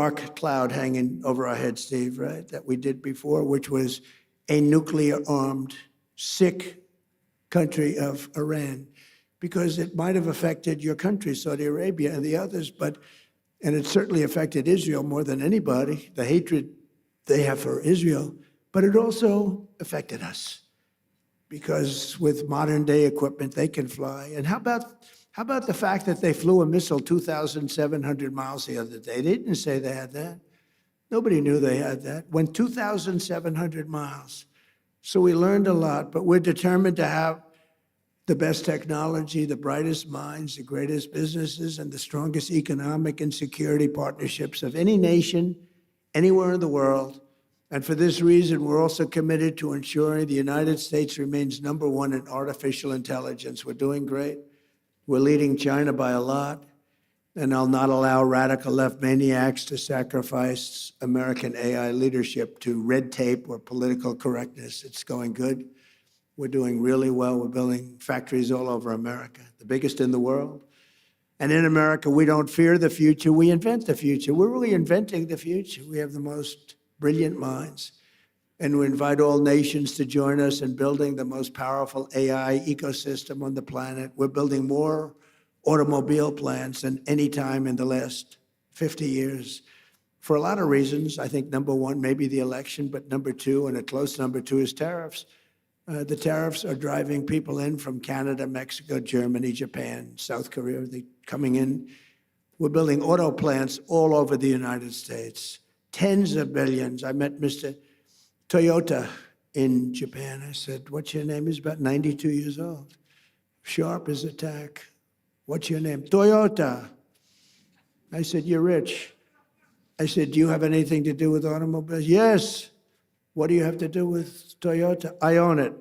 dark cloud hanging over our head, Steve, right, that we did before, which was a nuclear-armed, sick country of Iran, because it might have affected your country, Saudi Arabia, and the others, and it certainly affected Israel more than anybody, the hatred they have for Israel, but it also affected us, because with modern-day equipment, they can fly. And how about the fact that they flew a missile 2,700 miles the other day? They didn't say they had that. Nobody knew they had that. Went 2,700 miles. So we learned a lot, but we're determined to have the best technology, the brightest minds, the greatest businesses, and the strongest economic and security partnerships of any nation, anywhere in the world. And for this reason, we're also committed to ensuring the United States remains #1 in artificial intelligence. We're doing great. We're leading China by a lot, and I'll not allow radical left maniacs to sacrifice American AI leadership to red tape or political correctness. It's going good. We're doing really well. We're building factories all over America, the biggest in the world. And in America, we don't fear the future, we invent the future. We're really inventing the future. We have the most brilliant minds. And we invite all nations to join us in building the most powerful AI ecosystem on the planet. We're building more automobile plants than any time in the last 50 years. For a lot of reasons. I think #1, maybe the election, but #2, and a close #2, is tariffs. The tariffs are driving people in from Canada, Mexico, Germany, Japan, South Korea. They're coming in. We're building auto plants all over the United States. Tens of billions. I met Mr. Toyota in Japan. I said, "What's your name?" He's about 92 years old. Sharp as a tack. "What's your name?" "Toyota." I said, "You're rich." I said, "Do you have anything to do with automobiles?" "Yes." "What do you have to do with Toyota?" "I own it."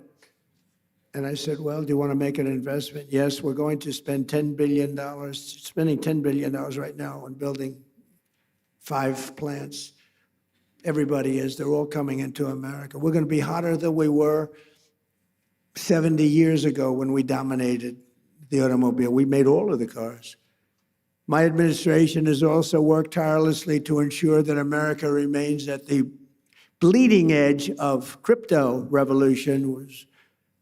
And I said, "Well, do you want to make an investment?" "Yes, we're going to spend $10 billion, spending $10 billion right now on building 5 plants. Everybody is. They're all coming into America. We're going to be hotter than we were 70 years ago when we dominated the automobile. We made all of the cars. My administration has also worked tirelessly to ensure that America remains at the bleeding edge of crypto revolution.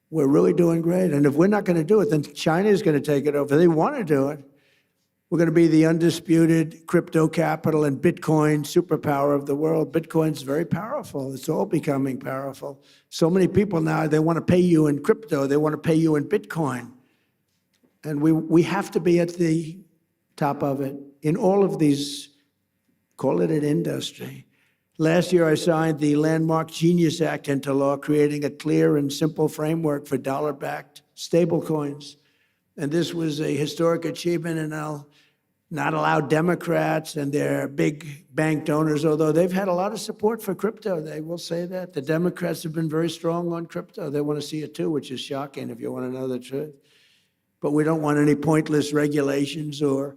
We're really doing great. And if we're not going to do it, then China is going to take it over. They want to do it. We're going to be the undisputed crypto capital and Bitcoin superpower of the world. Bitcoin's very powerful. It's all becoming powerful. So many people now, they want to pay you in crypto. They want to pay you in Bitcoin. And we have to be at the top of it in all of these, call it an industry. Last year, I signed the landmark Genius Act into law, creating a clear and simple framework for dollar-backed stablecoins. And this was a historic achievement, and I'll not allow Democrats and their big bank donors, although they've had a lot of support for crypto. They will say that. The Democrats have been very strong on crypto. They want to see it too, which is shocking if you want to know the truth. But we don't want any pointless regulations or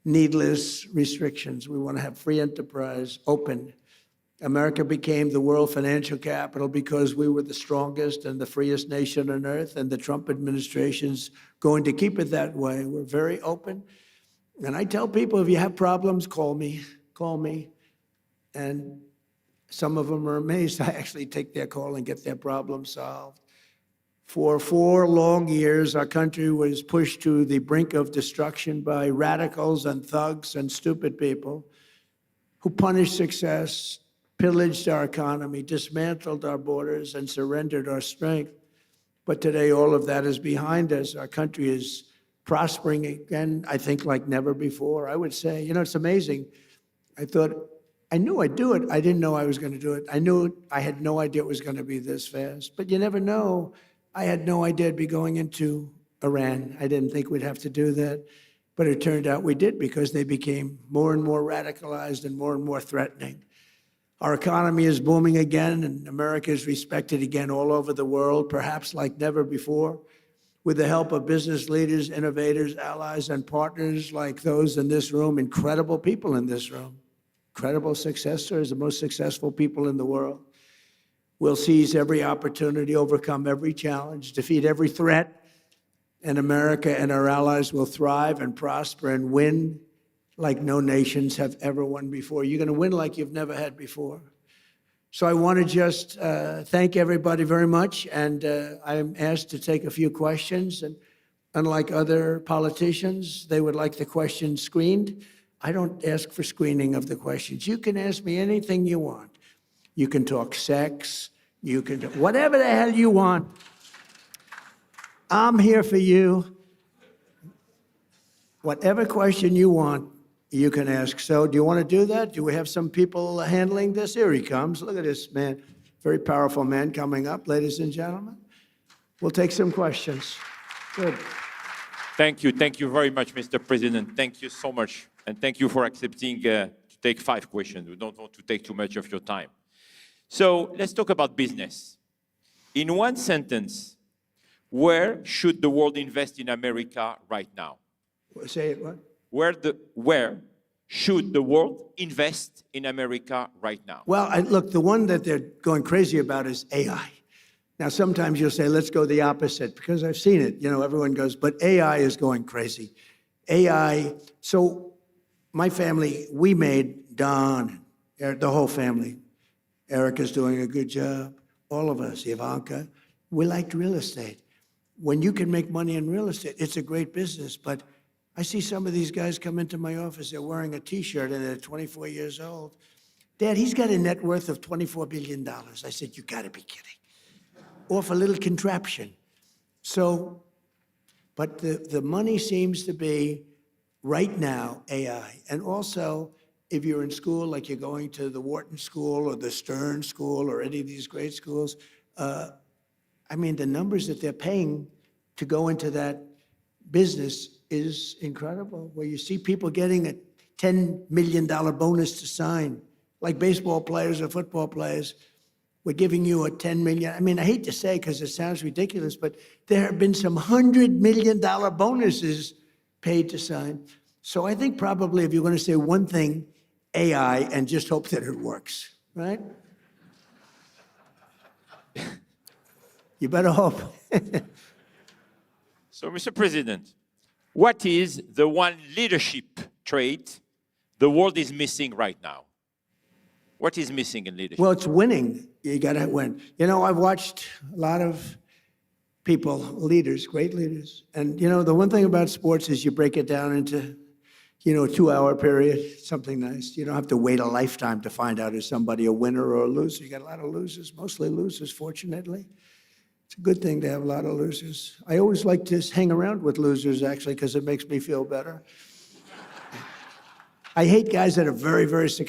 needless restrictions. We want to have free enterprise, open. America became the world financial capital because we were the strongest and the freest nation on earth, and the Trump administration's going to keep it that way. We're very open. And I tell people, if you have problems, call me. And some of them are amazed. I actually take their call and get their problem solved. For 4 long years, our country was pushed to the brink of destruction by radicals and thugs and stupid people who punished success, pillaged our economy, dismantled our borders, and surrendered our strength. But today, all of that is behind us. Our country is prospering again, I think, like never before. I would say, it's amazing. I knew I'd do it. I didn't know I was going to do it. I had no idea it was going to be this fast. But you never know. I had no idea I'd be going into Iran. I didn't think we'd have to do that. But it turned out we did, because they became more and more radicalized and more threatening. Our economy is booming again, and America is respected again all over the world, perhaps like never before. With the help of business leaders, innovators, allies, and partners like those in this room, incredible people in this room, incredible success stories, the most successful people in the world. We'll seize every opportunity, overcome every challenge, defeat every threat, and America and our allies will thrive and prosper and win like no nations have ever won before. You're going to win like you've never had before. So I want to just thank everybody very much, and I'm asked to take a few questions. And unlike other politicians, they would like the questions screened. I don't ask for screening of the questions. You can ask me anything you want. You can talk sex. You can do whatever the hell you want. I'm here for you. Whatever question you want, you can ask. So do you want to do that? Do we have some people handling this? Here he comes. Look at this man. Very powerful man coming up, ladies and gentlemen. We'll take some questions. Good. Thank you. Thank you very much, Mr. President. Thank you so much. And thank you for accepting to take 5 questions. We don't want to take too much of your time. So let's talk about business. In one sentence, where should the world invest in America right now? Say it, what? Where should the world invest in America right now? Well, look, the one that they're going crazy about is AI. Now, sometimes you'll say, let's go the opposite, because I've seen it. You know, everyone goes, but AI is going crazy. AI, so my family, we made Don, the whole family. Erica's doing a good job. All of us, Ivanka, we liked real estate. When you can make money in real estate, it's a great business, but I see some of these guys come into my office, they're wearing a T-shirt and they're 24 years old. Dad, he's got a net worth of $24 billion. I said, you gotta be kidding. Off a little contraption. So, but the money seems to be, right now, AI. And also, if you're in school, like you're going to the Wharton School or the Stern School or any of these great schools, I mean, the numbers that they're paying to go into that business is incredible, where you see people getting a $10 million bonus to sign, like baseball players or football players. We're giving you a $10 million. I mean, I hate to say because it sounds ridiculous, but there have been some $100 million bonuses paid to sign. So I think probably if you're going to say one thing, AI, and just hope that it works, right? You better hope. So, Mr. President, what is the one leadership trait the world is missing right now? What is missing in leadership? Well, it's winning. You got to win. You know, I've watched a lot of people, leaders, great leaders. And, you know, the one thing about sports is you break it down into, you know, a 2-hour period, something nice. You don't have to wait a lifetime to find out is somebody a winner or a loser. You got a lot of losers, mostly losers, fortunately. It's a good thing to have a lot of losers. I always like to hang around with losers, actually, because it makes me feel better. I hate guys that are very, very successful.